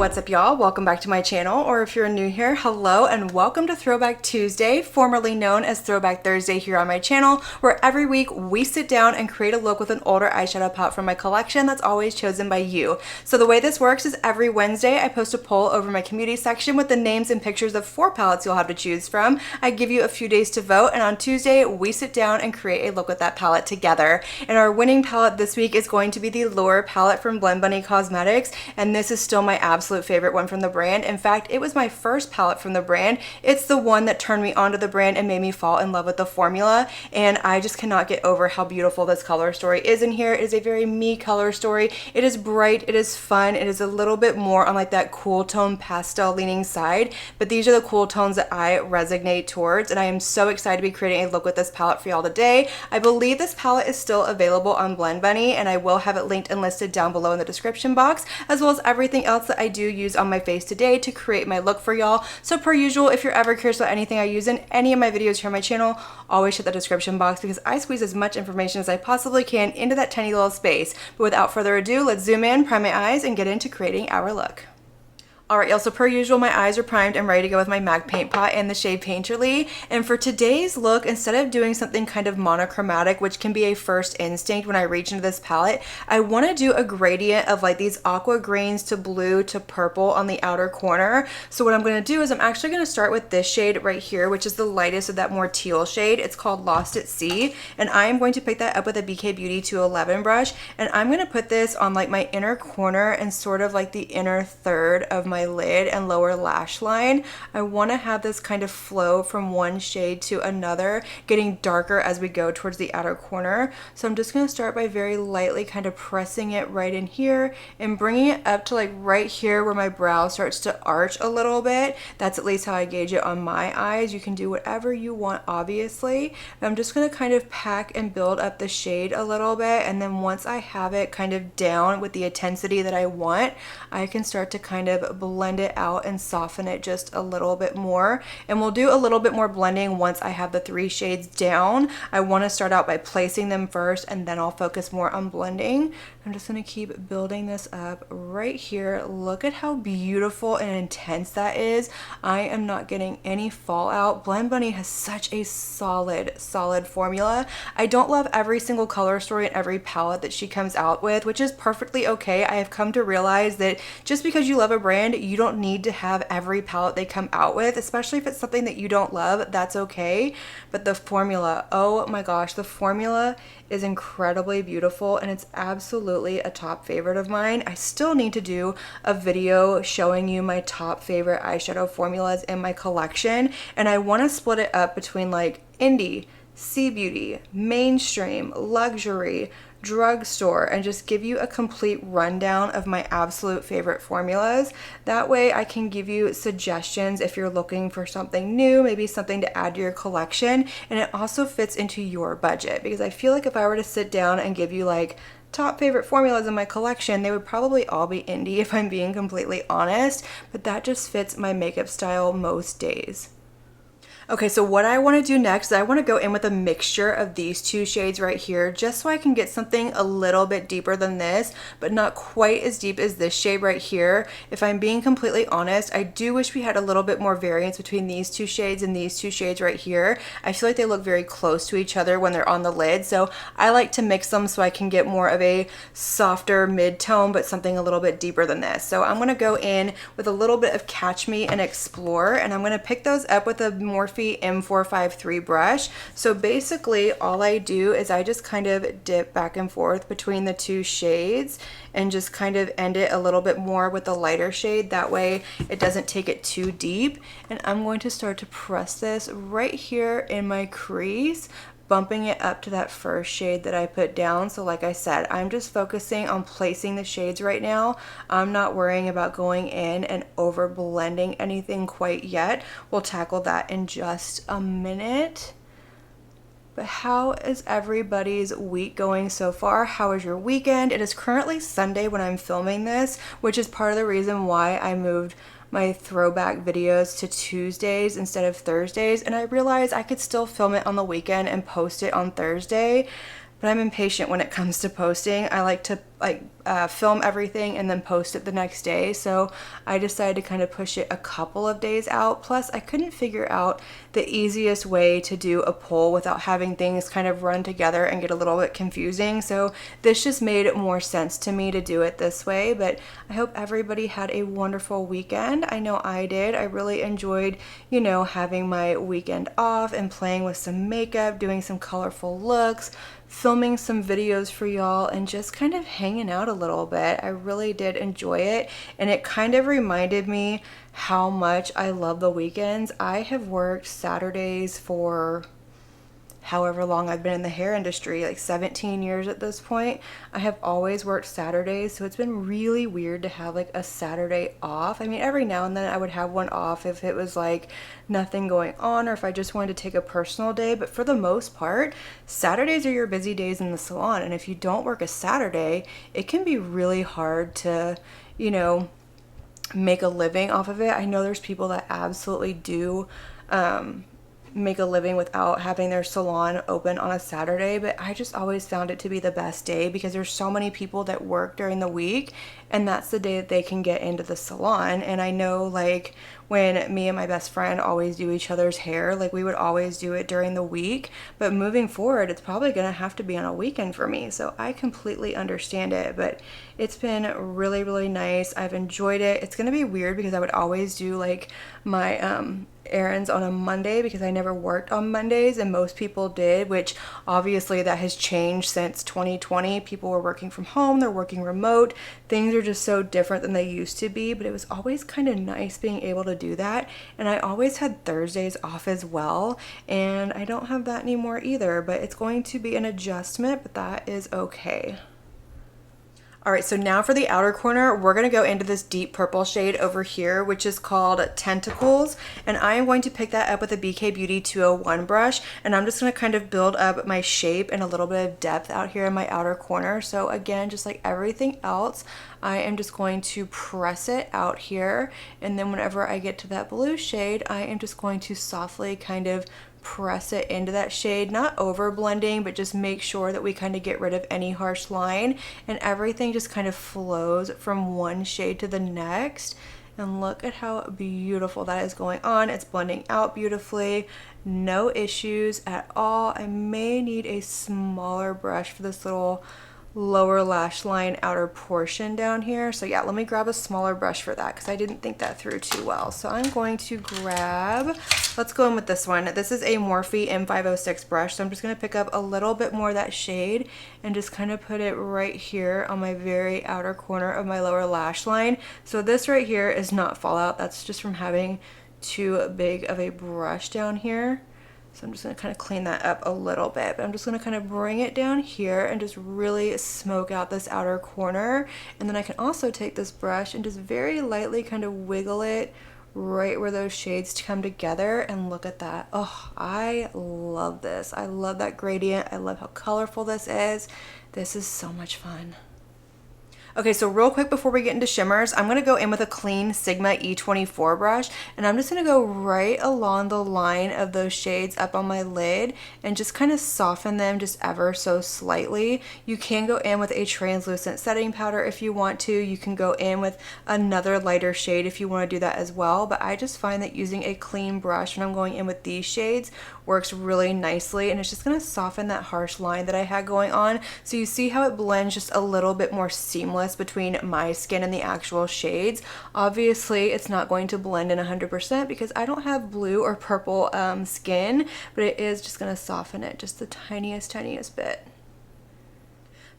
What's up, y'all? Welcome back to my channel, or if you're new here, hello and welcome to Throwback Tuesday, formerly known as Throwback Thursday here on my channel, where every week we sit down and create a look with an older eyeshadow palette from my collection that's always chosen by you. So the way this works is every Wednesday I post a poll over my community section with the names and pictures of 4 palettes you'll have to choose from. I give you a few days to vote, and on Tuesday we sit down and create a look with that palette together. And our winning palette this week is going to be the Lure palette from Blend Bunny Cosmetics, and this is still my absolute favorite one from the brand. In fact, it was my first palette from the brand. It's the one that turned me onto the brand and made me fall in love with the formula, and I just cannot get over how beautiful this color story is in here. It is a very me color story. It is bright, it is fun, it is a little bit more on like that cool tone pastel leaning side, but these are the cool tones that I resonate towards, and I am so excited to be creating a look with this palette for y'all today. I believe this palette is still available on Blend Bunny, and I will have it linked and listed down below in the description box, as well as everything else that I do use on my face today to create my look for y'all. So per usual, if you're ever curious about anything I use in any of my videos here on my channel, always check the description box because I squeeze as much information as I possibly can into that tiny little space. But without further ado, let's zoom in, prime my eyes, and get into creating our look. Alright y'all, so per usual, my eyes are primed and ready to go with my MAC paint pot and the shade Painterly. And for today's look, instead of doing something kind of monochromatic, which can be a first instinct when I reach into this palette, I want to do a gradient of like these aqua greens to blue to purple on the outer corner. So what I'm going to do is I'm actually going to start with this shade right here, which is the lightest of that more teal shade. It's called Lost at Sea, and I am going to pick that up with a BK Beauty 211 brush, and I'm going to put this on like my inner corner and sort of like the inner third of my lid and lower lash line. I want to have this kind of flow from one shade to another, getting darker as we go towards the outer corner. So I'm just going to start by very lightly kind of pressing it right in here and bringing it up to like right here where my brow starts to arch a little bit. That's at least how I gauge it on my eyes. You can do whatever you want, obviously. I'm just going to kind of pack and build up the shade a little bit, and then once I have it kind of down with the intensity that I want, I can start to kind of blend it out and soften it just a little bit more. And we'll do a little bit more blending once I have the 3 shades down. I want to start out by placing them first, and then I'll focus more on blending. I'm just going to keep building this up right here. Look at how beautiful and intense that is. I am not getting any fallout. Blend Bunny has such a solid formula. I don't love every single color story and every palette that she comes out with, which is perfectly okay. I have come to realize that just because you love a brand, you don't need to have every palette they come out with, especially if it's something that you don't love. That's okay. But the formula, oh my gosh, the formula is incredibly beautiful, and it's absolutely a top favorite of mine. I still need to do a video showing you my top favorite eyeshadow formulas in my collection, and I want to split it up between like indie, sea beauty, mainstream, luxury, drugstore, and just give you a complete rundown of my absolute favorite formulas. That way I can give you suggestions if you're looking for something new, maybe something to add to your collection, and it also fits into your budget, because I feel like if I were to sit down and give you like top favorite formulas in my collection, they would probably all be indie if I'm being completely honest, but that just fits my makeup style most days. Okay, so what I want to do next is I want to go in with a mixture of these 2 shades right here, just so I can get something a little bit deeper than this, but not quite as deep as this shade right here. If I'm being completely honest, I do wish we had a little bit more variance between these 2 shades and these 2 shades right here. I feel like they look very close to each other when they're on the lid, so I like to mix them so I can get more of a softer mid-tone, but something a little bit deeper than this. So I'm going to go in with a little bit of Catch Me and Explore, and I'm going to pick those up with a Morphe M453 brush. So basically all I do is I just kind of dip back and forth between the 2 shades and just kind of end it a little bit more with the lighter shade. That way it doesn't take it too deep. And I'm going to start to press this right here in my crease, bumping it up to that first shade that I put down. So like I said, I'm just focusing on placing the shades right now. I'm not worrying about going in and over blending anything quite yet. We'll tackle that in just a minute. But how is everybody's week going so far? How is your weekend? It is currently Sunday when I'm filming this, which is part of the reason why I moved my throwback videos to Tuesdays instead of Thursdays, and I realized I could still film it on the weekend and post it on Thursday, but I'm impatient when it comes to posting. I like to like film everything and then post it the next day. So I decided to kind of push it a couple of days out. Plus I couldn't figure out the easiest way to do a poll without having things kind of run together and get a little bit confusing. So this just made more sense to me to do it this way. But I hope everybody had a wonderful weekend. I know I did. I really enjoyed, you know, having my weekend off and playing with some makeup, doing some colorful looks, filming some videos for y'all, and just kind of hanging out a little bit. I really did enjoy it, and it kind of reminded me how much I love the weekends. I have worked Saturdays for however long I've been in the hair industry, like 17 years at this point. I have always worked Saturdays, so it's been really weird to have like a Saturday off. I mean, every now and then I would have one off if it was like nothing going on or if I just wanted to take a personal day, but for the most part, Saturdays are your busy days in the salon, and if you don't work a Saturday, it can be really hard to, you know, make a living off of it. I know there's people that absolutely do make a living without having their salon open on a Saturday, but I just always found it to be the best day because there's so many people that work during the week, and that's the day that they can get into the salon. And I know, like, when me and my best friend always do each other's hair, like, we would always do it during the week, but moving forward it's probably gonna have to be on a weekend for me, so I completely understand it. But it's been really, really nice. I've enjoyed it. It's gonna be weird because I would always do like my errands on a Monday because I never worked on Mondays, and most people did, which obviously that has changed since 2020. People were working from home, they're working remote, things are just so different than they used to be, but it was always kind of nice being able to do that. And I always had Thursdays off as well, and I don't have that anymore either, but it's going to be an adjustment, but that is okay. All right, so now for the outer corner, we're gonna go into this deep purple shade over here, which is called Tentacles. And I am going to pick that up with a BK Beauty 201 brush. And I'm just gonna kind of build up my shape and a little bit of depth out here in my outer corner. So again, just like everything else, I am just going to press it out here. And then whenever I get to that blue shade, I am just going to softly kind of press it into that shade, not over blending, but just make sure that we kind of get rid of any harsh line, and everything just kind of flows from one shade to the next. And look at how beautiful that is going on. It's blending out beautifully, no issues at all. I may need a smaller brush for this little lower lash line outer portion down here. So yeah, let me grab a smaller brush for that because I didn't think that through too well. So I'm going to grab, let's go in with this one. This is a Morphe M506 brush. So I'm just going to pick up a little bit more of that shade and just kind of put it right here on my very outer corner of my lower lash line. So this right here is not fallout. That's just from having too big of a brush down here. So I'm just going to kind of clean that up a little bit, but I'm just going to kind of bring it down here and just really smoke out this outer corner. And then I can also take this brush and just very lightly kind of wiggle it right where those shades come together, and look at that. Oh, I love this. I love that gradient. I love how colorful this is. This is so much fun. Okay, so real quick before we get into shimmers, I'm going to go in with a clean Sigma E24 brush, and I'm just going to go right along the line of those shades up on my lid and just kind of soften them just ever so slightly. You can go in with a translucent setting powder if you want to. You can go in with another lighter shade if you want to do that as well, but I just find that using a clean brush when I'm going in with these shades works really nicely, and it's just going to soften that harsh line that I had going on. So you see how it blends just a little bit more seamless between my skin and the actual shades. Obviously it's not going to blend in 100% because I don't have blue or purple skin, but it is just going to soften it just the tiniest bit.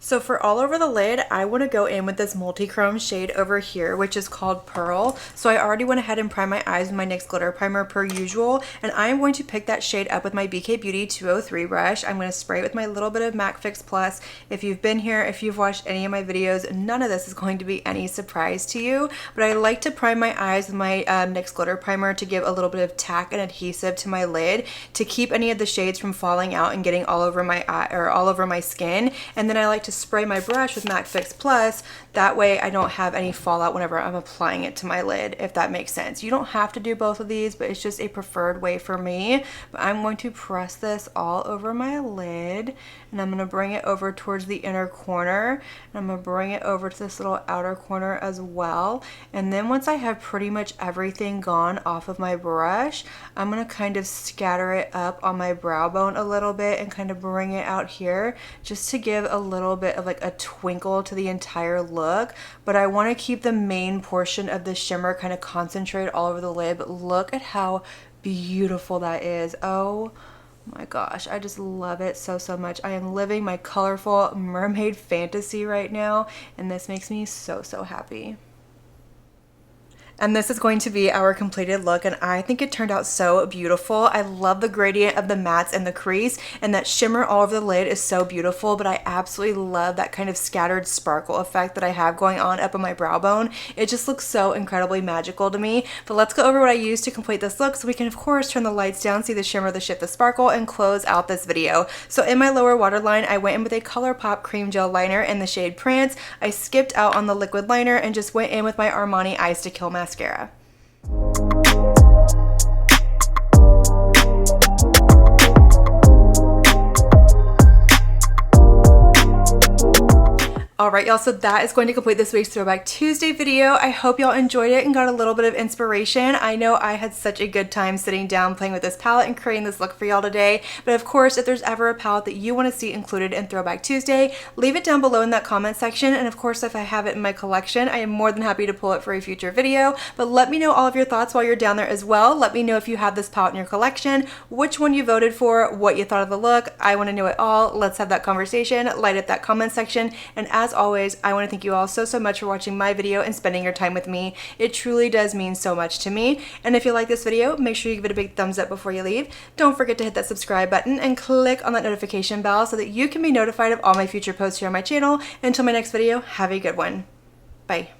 So for all over the lid, I want to go in with this multi-chrome shade over here, which is called Pearl. So I already went ahead and primed my eyes with my NYX glitter primer per usual, and I am going to pick that shade up with my BK Beauty 203 brush. I'm going to spray it with my little bit of MAC Fix Plus. If you've been here, if you've watched any of my videos, none of this is going to be any surprise to you, but I like to prime my eyes with my NYX glitter primer to give a little bit of tack and adhesive to my lid to keep any of the shades from falling out and getting all over my eye or all over my skin. And then I like to spray my brush with MAC Fix Plus. That way I don't have any fallout whenever I'm applying it to my lid, if that makes sense. You don't have to do both of these, but it's just a preferred way for me. But I'm going to press this all over my lid, and I'm going to bring it over towards the inner corner, and I'm going to bring it over to this little outer corner as well. And then once I have pretty much everything gone off of my brush, I'm going to kind of scatter it up on my brow bone a little bit and kind of bring it out here just to give a little bit of like a twinkle to the entire look. But I want to keep the main portion of the shimmer kind of concentrated all over the lid. But look at how beautiful that is. Oh my gosh, I just love it so much. I am living my colorful mermaid fantasy right now, and this makes me so happy. And this is going to be our completed look, and I think it turned out so beautiful. I love the gradient of the mattes and the crease, and that shimmer all over the lid is so beautiful, but I absolutely love that kind of scattered sparkle effect that I have going on up on my brow bone. It just looks so incredibly magical to me. But let's go over what I used to complete this look so we can of course turn the lights down, see the shimmer, the shift, the sparkle, and close out this video. So in my lower waterline, I went in with a ColourPop cream gel liner in the shade Prance. I skipped out on the liquid liner and just went in with my Armani Eyes to Kill mascara. Alright y'all, so that is going to complete this week's Throwback Tuesday video. I hope y'all enjoyed it and got a little bit of inspiration. I know I had such a good time sitting down playing with this palette and creating this look for y'all today. But of course, if there's ever a palette that you want to see included in Throwback Tuesday, leave it down below in that comment section. And of course, if I have it in my collection, I am more than happy to pull it for a future video. But let me know all of your thoughts while you're down there as well. Let me know if you have this palette in your collection, which one you voted for, what you thought of the look. I want to know it all. Let's have that conversation. Light up that comment section. And as always, I want to thank you all so much for watching my video and spending your time with me. It truly does mean so much to me. And if you like this video, make sure you give it a big thumbs up before you leave. Don't forget to hit that subscribe button and click on that notification bell so that you can be notified of all my future posts here on my channel. Until my next video, have a good one. Bye.